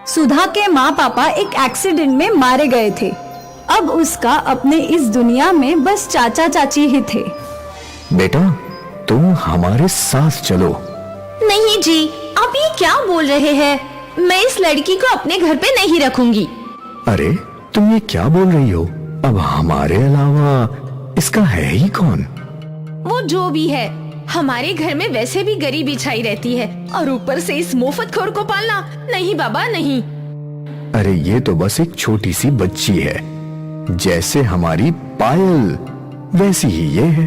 सुधा के माँ पापा एक एक्सीडेंट में मारे गए थे। अब उसका अपने इस दुनिया में बस चाचा चाची ही थे। बेटा, तुम हमारे साथ चलो। नहीं जी, आप ये क्या बोल रहे हैं? मैं इस लड़की को अपने घर पे नहीं रखूंगी। अरे, तुम ये क्या बोल रही हो? अब हमारे अलावा इसका है ही कौन? वो जो भी है, हमारे घर में वैसे भी गरीबी छाई रहती है और ऊपर से इस मुफ्तखोर को पालना, नहीं बाबा नहीं। अरे, ये तो बस एक छोटी सी बच्ची है, जैसे हमारी पायल वैसी ही ये है।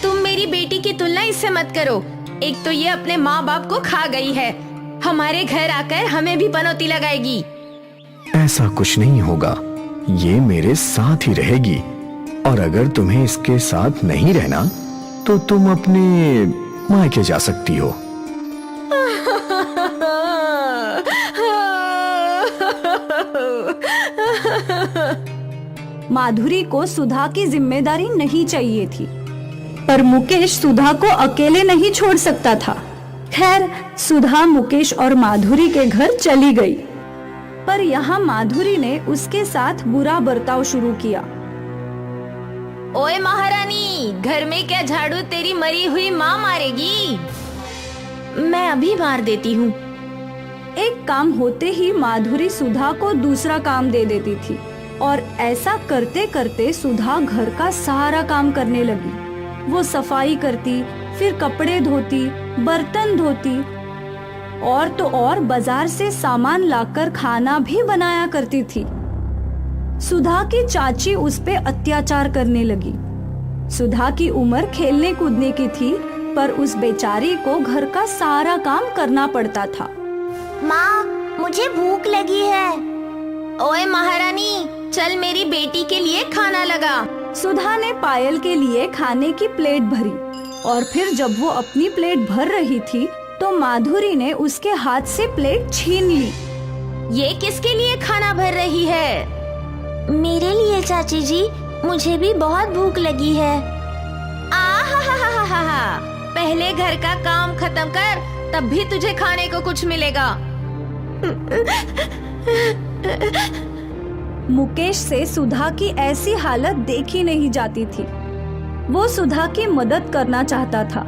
तुम मेरी बेटी की तुलना इससे मत करो। एक तो ये अपने माँ बाप को खा गई है, हमारे घर आकर हमें भी पनौती लगाएगी। ऐसा कुछ नहीं होगा, ये मेरे साथ ही रहेगी। और अगर तुम्हें इसके साथ नहीं रहना तो तुम अपने मायके जा सकती हो। माधुरी को सुधा की जिम्मेदारी नहीं चाहिए थी, पर मुकेश सुधा को अकेले नहीं छोड़ सकता था। खैर, सुधा मुकेश और माधुरी के घर चली गई, पर यहाँ माधुरी ने उसके साथ बुरा बर्ताव शुरू किया। ओए महारानी, घर में क्या झाड़ू तेरी मरी हुई माँ मारेगी? मैं अभी मार देती हूँ। एक काम होते ही माधुरी सुधा को दूसरा काम दे देती थी और ऐसा करते करते सुधा घर का सारा काम करने लगी। वो सफाई करती, फिर कपड़े धोती, बर्तन धोती और तो और बाजार से सामान लाकर खाना भी बनाया करती थी। सुधा की चाची उस पे अत्याचार करने लगी। सुधा की उम्र खेलने कूदने की थी, पर उस बेचारी को घर का सारा काम करना पड़ता था। माँ, मुझे भूख लगी है। ओए महारानी, चल मेरी बेटी के लिए खाना लगा। सुधा ने पायल के लिए खाने की प्लेट भरी और फिर जब वो अपनी प्लेट भर रही थी तो माधुरी ने उसके हाथ से प्लेट छीन ली। ये किसके लिए खाना भर रही है? मेरे लिए चाची जी, मुझे भी बहुत भूख लगी है। आहा, पहले घर का काम खत्म कर, तब भी तुझे खाने को कुछ मिलेगा। मुकेश से सुधा की ऐसी हालत देखी नहीं जाती थी। वो सुधा की मदद करना चाहता था।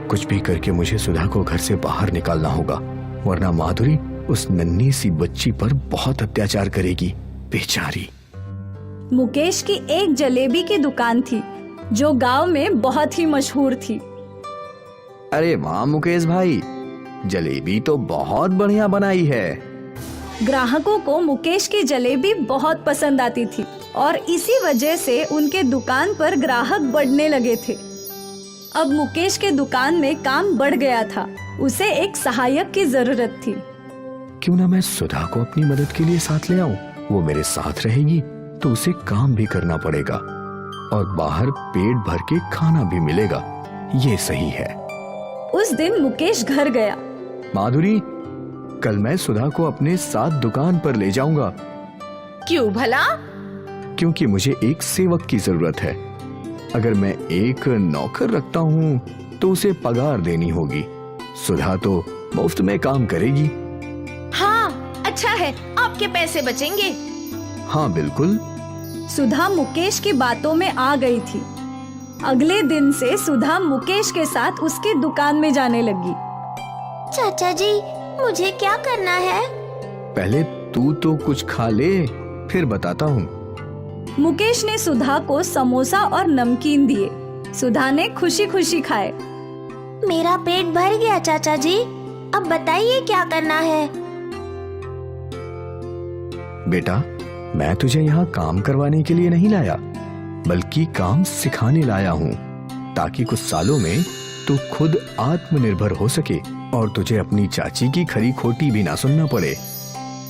कुछ भी करके मुझे सुधा को घर से बाहर निकालना होगा, वरना माधुरी उस नन्ही सी बच्ची पर बहुत अत्याचार करेगी, बेचारी। मुकेश की एक जलेबी की दुकान थी जो गांव में बहुत ही मशहूर थी। अरे वाह मुकेश भाई, जलेबी तो बहुत बढ़िया बनाई है। ग्राहकों को मुकेश की जलेबी बहुत पसंद आती थी और इसी वजह से उनके दुकान पर ग्राहक बढ़ने लगे थे। अब मुकेश के दुकान में काम बढ़ गया था, उसे एक सहायक की जरूरत थी। क्यों ना मैं सुधा को अपनी मदद के लिए साथ ले आऊं? वो मेरे साथ रहेगी तो उसे काम भी करना पड़ेगा और बाहर पेट भर के खाना भी मिलेगा। ये सही है। उस दिन मुकेश घर गया। माधुरी, कल मैं सुधा को अपने साथ दुकान पर ले जाऊंगा। क्यों भला? क्योंकि मुझे एक सेवक की जरूरत है। अगर मैं एक नौकर रखता हूँ तो उसे पगार देनी होगी। सुधा तो मुफ्त में काम करेगी। हाँ, अच्छा है, आपके पैसे बचेंगे। हाँ बिल्कुल। सुधा मुकेश की बातों में आ गई थी। अगले दिन से सुधा मुकेश के साथ उसकी दुकान में जाने लगी। चाचा जी, मुझे क्या करना है? पहले तू तो कुछ खा ले, फिर बताता हूँ। मुकेश ने सुधा को समोसा और नमकीन दिए। सुधा ने खुशी खुशी खाए। मेरा पेट भर गया चाचा जी, अब बताइए क्या करना है? बेटा, मैं तुझे यहाँ काम करवाने के लिए नहीं लाया, बल्कि काम सिखाने लाया हूँ, ताकि कुछ सालों में तू खुद आत्मनिर्भर हो सके और तुझे अपनी चाची की खरी खोटी भी ना सुनना पड़े।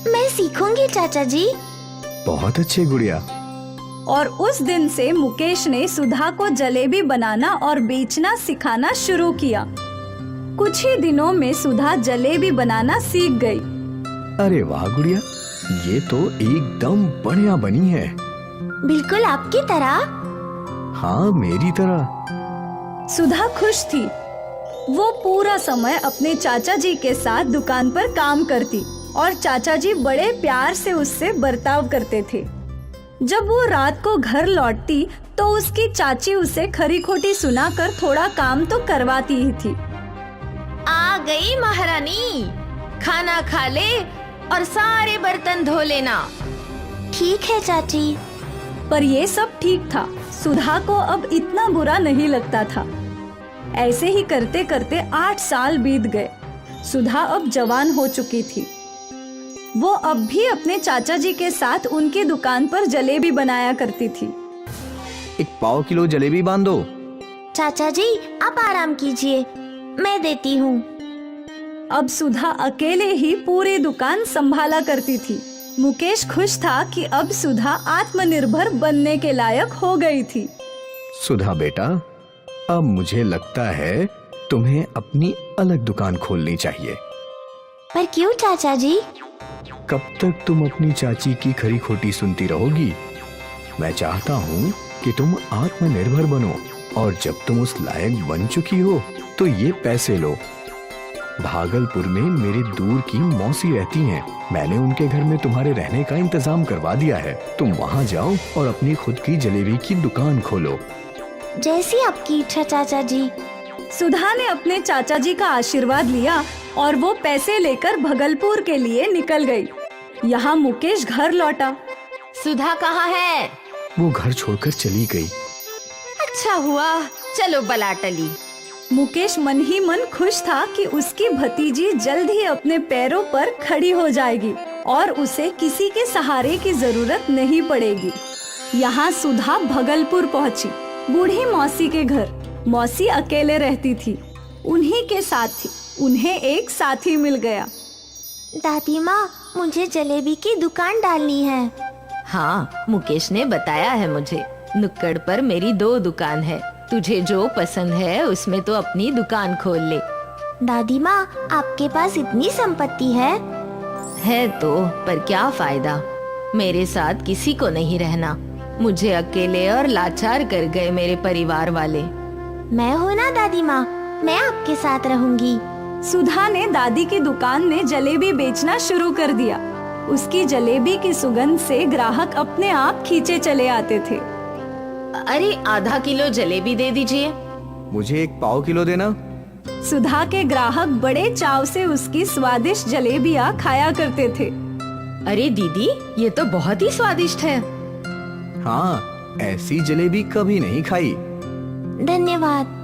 मैं सीखूंगी चाचा जी। बहुत अच्छे गुड़िया। और उस दिन से मुकेश ने सुधा को जलेबी बनाना और बेचना सिखाना शुरू किया। कुछ ही दिनों में सुधा जलेबी बनाना सीख गई। अरे वाह गुड़िया, ये तो एकदम बढ़िया बनी है। बिल्कुल आपकी तरह। हाँ, मेरी तरह। सुधा खुश थी। वो पूरा समय अपने चाचा जी के साथ दुकान पर काम करती और चाचा जी बड़े प्यार से उससे बर्ताव करते थे। जब वो रात को घर लौटती तो उसकी चाची उसे खरी खोटी सुनाकर थोड़ा काम तो करवाती ही थी। आ गई महारानी, खाना खा ले और सारे बर्तन धो लेना। ठीक है चाची। पर ये सब ठीक था, सुधा को अब इतना बुरा नहीं लगता था। ऐसे ही करते करते 8 साल बीत गए। सुधा अब जवान हो चुकी थी। वो अब भी अपने चाचा जी के साथ उनकी दुकान पर जलेबी बनाया करती थी। 1 पाव किलो जलेबी बांध दो। चाचा जी आप आराम कीजिए, मैं देती हूँ। अब सुधा अकेले ही पूरी दुकान संभाला करती थी। मुकेश खुश था कि अब सुधा आत्मनिर्भर बनने के लायक हो गई थी। सुधा बेटा, अब मुझे लगता है तुम्हें अपनी अलग दुकान खोलनी चाहिए। पर क्यों चाचा जी? कब तक तुम अपनी चाची की खरी खोटी सुनती रहोगी? मैं चाहता हूँ कि तुम आत्मनिर्भर बनो और जब तुम उस लायक बन चुकी हो तो ये पैसे लो। भागलपुर में मेरी दूर की मौसी रहती हैं। मैंने उनके घर में तुम्हारे रहने का इंतजाम करवा दिया है। तुम वहाँ जाओ और अपनी खुद की जलेबी की दुकान खोलो। जैसी आपकी इच्छा चाचा जी। सुधा ने अपने चाचा जी का आशीर्वाद लिया और वो पैसे लेकर भगलपुर के लिए निकल गई। यहाँ मुकेश घर लौटा। सुधा कहाँ है? वो घर छोड़कर चली गई। अच्छा हुआ, चलो बला टली। मुकेश मन ही मन खुश था कि उसकी भतीजी जल्द ही अपने पैरों पर खड़ी हो जाएगी और उसे किसी के सहारे की जरूरत नहीं पड़ेगी। यहाँ सुधा भगलपुर पहुँची, बूढ़ी मौसी के घर। मौसी अकेले रहती थी। उन्हीं के साथ थी उन्हें एक साथी मिल गया। दादी माँ, मुझे जलेबी की दुकान डालनी है। हाँ, मुकेश ने बताया है मुझे। नुक्कड़ पर मेरी 2 दुकान है। तुझे जो पसंद है उसमें तो अपनी दुकान खोल ले। दादी माँ, आपके पास इतनी संपत्ति है तो पर क्या फायदा? मेरे साथ किसी को नहीं रहना। मुझे अकेले और लाचार कर गए मेरे परिवार वाले। मैं हूँ ना दादी माँ, मैं आपके साथ रहूंगी। सुधा ने दादी की दुकान में जलेबी बेचना शुरू कर दिया। उसकी जलेबी की सुगंध से ग्राहक अपने आप खींचे चले आते थे। अरे आधा किलो जलेबी दे दीजिए। मुझे 1 पाव किलो देना। सुधा के ग्राहक बड़े चाव से उसकी स्वादिष्ट जलेबियाँ खाया करते थे। अरे दीदी, ये तो बहुत ही स्वादिष्ट है। हाँ, ऐसी जलेबी कभी नहीं खाई। धन्यवाद।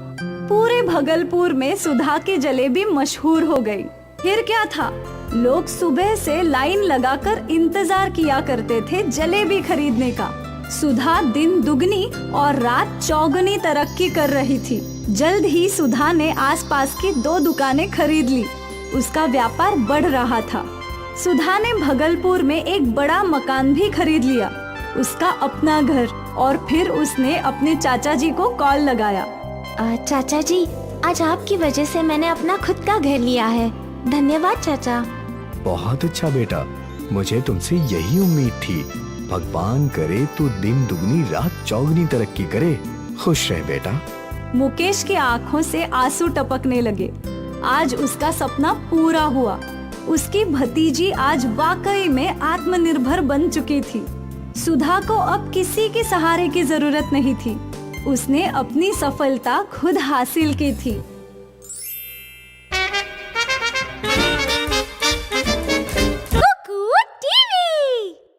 पूरे भगलपुर में सुधा की जलेबी मशहूर हो गई। फिर क्या था, लोग सुबह से लाइन लगाकर इंतजार किया करते थे जलेबी खरीदने का। सुधा दिन दुगनी और रात चौगुनी तरक्की कर रही थी। जल्द ही सुधा ने आसपास की 2 दुकानें खरीद ली। उसका व्यापार बढ़ रहा था। सुधा ने भगलपुर में एक बड़ा मकान भी खरीद लिया, उसका अपना घर। और फिर उसने अपने चाचा जी को कॉल लगाया। चाचा जी, आज आपकी वजह से मैंने अपना खुद का घर लिया है। धन्यवाद चाचा। बहुत अच्छा बेटा, मुझे तुमसे यही उम्मीद थी। भगवान करे तू दिन दुगनी रात चौगुनी तरक्की करे। खुश रह बेटा। मुकेश की आंखों से आंसू टपकने लगे। आज उसका सपना पूरा हुआ। उसकी भतीजी आज वाकई में आत्मनिर्भर बन चुकी थी। सुधा को अब किसी के सहारे की जरूरत नहीं थी। उसने अपनी सफलता खुद हासिल की थी।